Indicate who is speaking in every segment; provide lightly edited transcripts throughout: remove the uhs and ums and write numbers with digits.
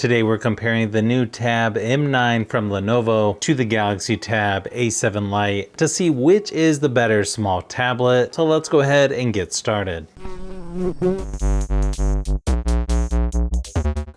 Speaker 1: Today we're comparing the new Tab M9 from Lenovo to the Galaxy Tab A7 Lite to see which is the better small tablet. So let's go ahead and get started.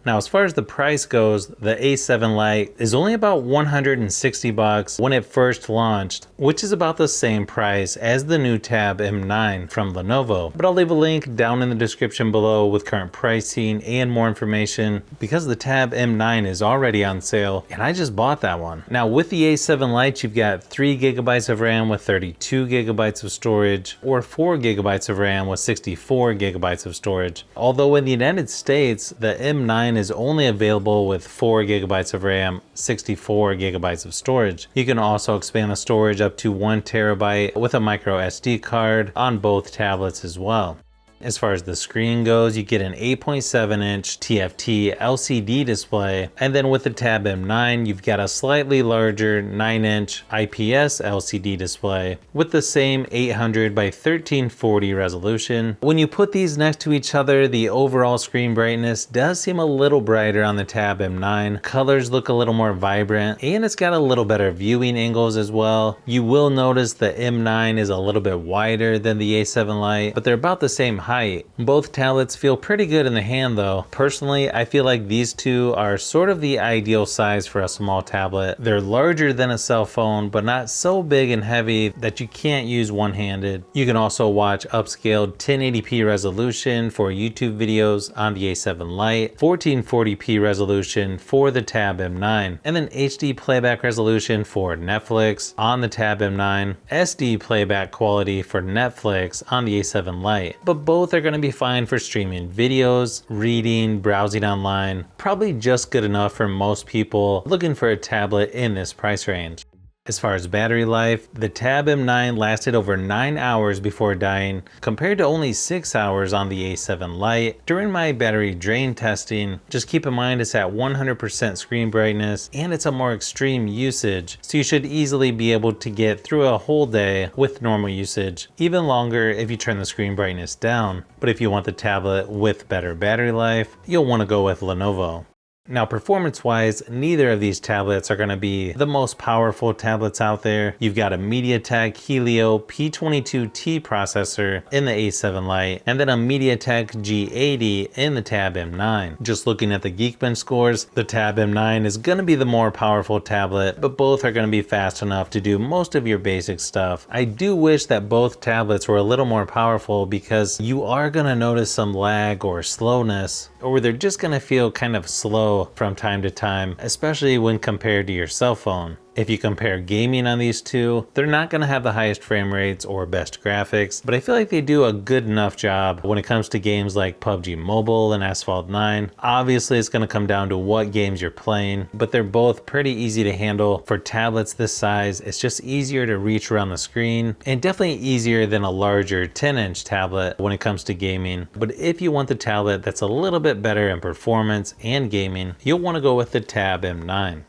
Speaker 1: Now, as far as the price goes, the A7 Lite is only about $160 when it first launched, which is about the same price as the new Tab M9 from Lenovo. But I'll leave a link down in the description below with current pricing and more information because the Tab M9 is already on sale and I just bought that one. Now, with the A7 Lite, you've got 3 GB of RAM with 32 GB of storage or 4 GB of RAM with 64 GB of storage. Although in the United States, the M9 is only available with 4 GB of RAM, 64 GB of storage. You can also expand the storage up to 1 TB with a micro SD card on both tablets as well. As far as the screen goes, you get an 8.7-inch TFT LCD display, and then with the Tab M9, you've got a slightly larger 9-inch IPS LCD display with the same 800 by 1340 resolution. When you put these next to each other, the overall screen brightness does seem a little brighter on the Tab M9. Colors look a little more vibrant, and it's got a little better viewing angles as well. You will notice the M9 is a little bit wider than the A7 Lite, but they're about the same height. Both tablets feel pretty good in the hand though. Personally, I feel like these two are sort of the ideal size for a small tablet. They're larger than a cell phone, but not so big and heavy that you can't use one-handed. You can also watch upscaled 1080p resolution for YouTube videos on the A7 Lite, 1440p resolution for the Tab M9, and then HD playback resolution for Netflix on the Tab M9, SD playback quality for Netflix on the A7 Lite. But both are going to be fine for streaming videos, reading, browsing online. Probably just good enough for most people looking for a tablet in this price range. As far as battery life, the Tab M9 lasted over 9 hours before dying, compared to only 6 hours on the A7 Lite. During my battery drain testing, just keep in mind it's at 100% screen brightness and it's a more extreme usage, so you should easily be able to get through a whole day with normal usage, even longer if you turn the screen brightness down. But if you want the tablet with better battery life, you'll want to go with Lenovo. Now, performance-wise, neither of these tablets are going to be the most powerful tablets out there. You've got a MediaTek Helio P22T processor in the A7 Lite, and then a MediaTek G80 in the Tab M9. Just looking at the Geekbench scores, the Tab M9 is going to be the more powerful tablet, but both are going to be fast enough to do most of your basic stuff. I do wish that both tablets were a little more powerful because you are going to notice some lag or slowness, or they're just going to feel kind of slow from time to time, especially when compared to your cell phone. If you compare gaming on these two, they're not going to have the highest frame rates or best graphics, but I feel like they do a good enough job when it comes to games like PUBG Mobile and Asphalt 9. Obviously, it's going to come down to what games you're playing, but they're both pretty easy to handle. For tablets this size, it's just easier to reach around the screen and definitely easier than a larger 10-inch tablet when it comes to gaming. But if you want the tablet that's a little bit better in performance and gaming, you'll want to go with the Tab M9.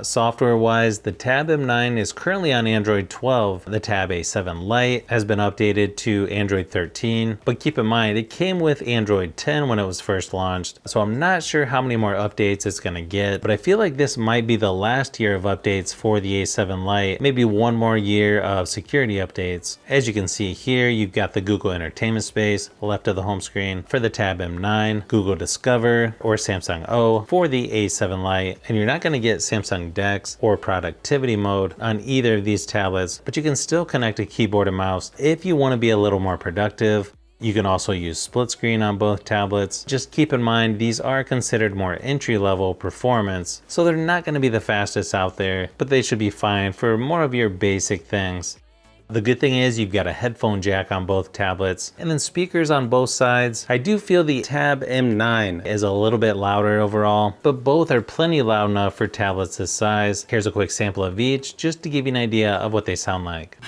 Speaker 1: Software-wise, the Tab M9 is currently on Android 12. The Tab A7 Lite has been updated to Android 13, but keep in mind it came with Android 10 when it was first launched, so I'm not sure how many more updates it's going to get, but I feel like this might be the last year of updates for the A7 Lite, maybe one more year of security updates. As you can see here, you've got the Google Entertainment Space left of the home screen for the Tab M9, Google Discover or Samsung O for the A7 Lite, and you're not going to get Samsung Dex or productivity mode on either of these tablets, but you can still connect a keyboard and mouse if you want to be a little more productive. You can also use split screen on both tablets. Just keep in mind these are considered more entry-level performance, so they're not going to be the fastest out there, but they should be fine for more of your basic things. The good thing is you've got a headphone jack on both tablets and then speakers on both sides. I do feel the Tab M9 is a little bit louder overall, but both are plenty loud enough for tablets this size. Here's a quick sample of each just to give you an idea of what they sound like.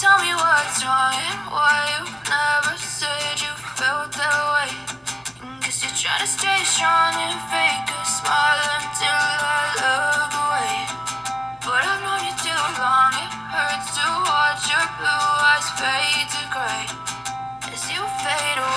Speaker 2: Tell me what's wrong and why you never said you felt that way. Guess you're trying to stay strong and fake a smile until I look away. But I've known you too long, it hurts to watch your blue eyes fade to gray as you fade away.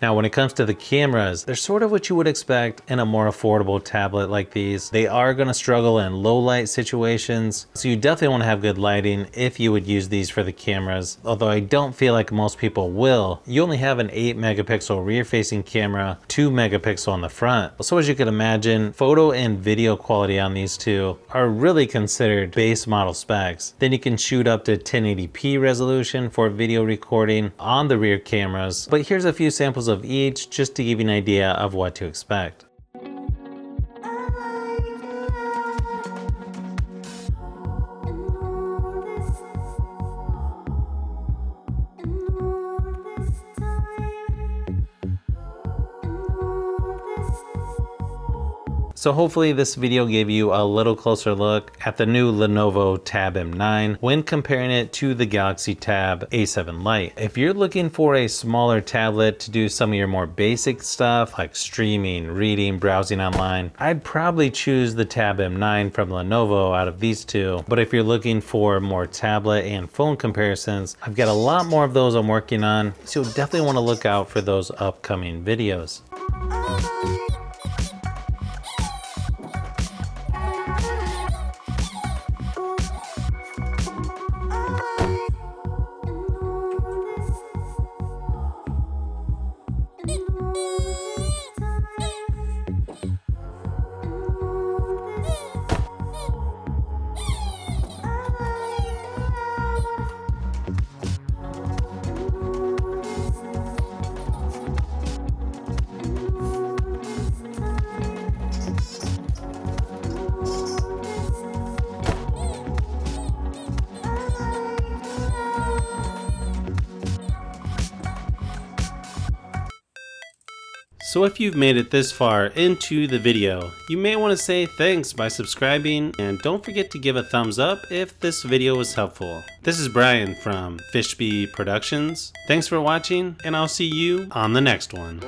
Speaker 1: Now, when it comes to the cameras, they're sort of what you would expect in a more affordable tablet like these. They are going to struggle in low light situations, so you definitely want to have good lighting if you would use these for the cameras. Although I don't feel like most people will. You only have an 8 megapixel rear facing camera, 2 megapixel on the front. So as you can imagine, photo and video quality on these two are really considered base model specs. Then you can shoot up to 1080p resolution for video recording on the rear cameras. But here's a few samples of each just to give you an idea of what to expect. So hopefully this video gave you a little closer look at the new Lenovo Tab M9 when comparing it to the Galaxy Tab A7 Lite. If you're looking for a smaller tablet to do some of your more basic stuff like streaming, reading, browsing online, I'd probably choose the Tab M9 from Lenovo out of these two. But if you're looking for more tablet and phone comparisons, I've got a lot more of those I'm working on, so you'll definitely want to look out for those upcoming videos. So if you've made it this far into the video, you may want to say thanks by subscribing, and don't forget to give a thumbs up if this video was helpful. This is Brian from Fishbee Productions. Thanks for watching, and I'll see you on the next one.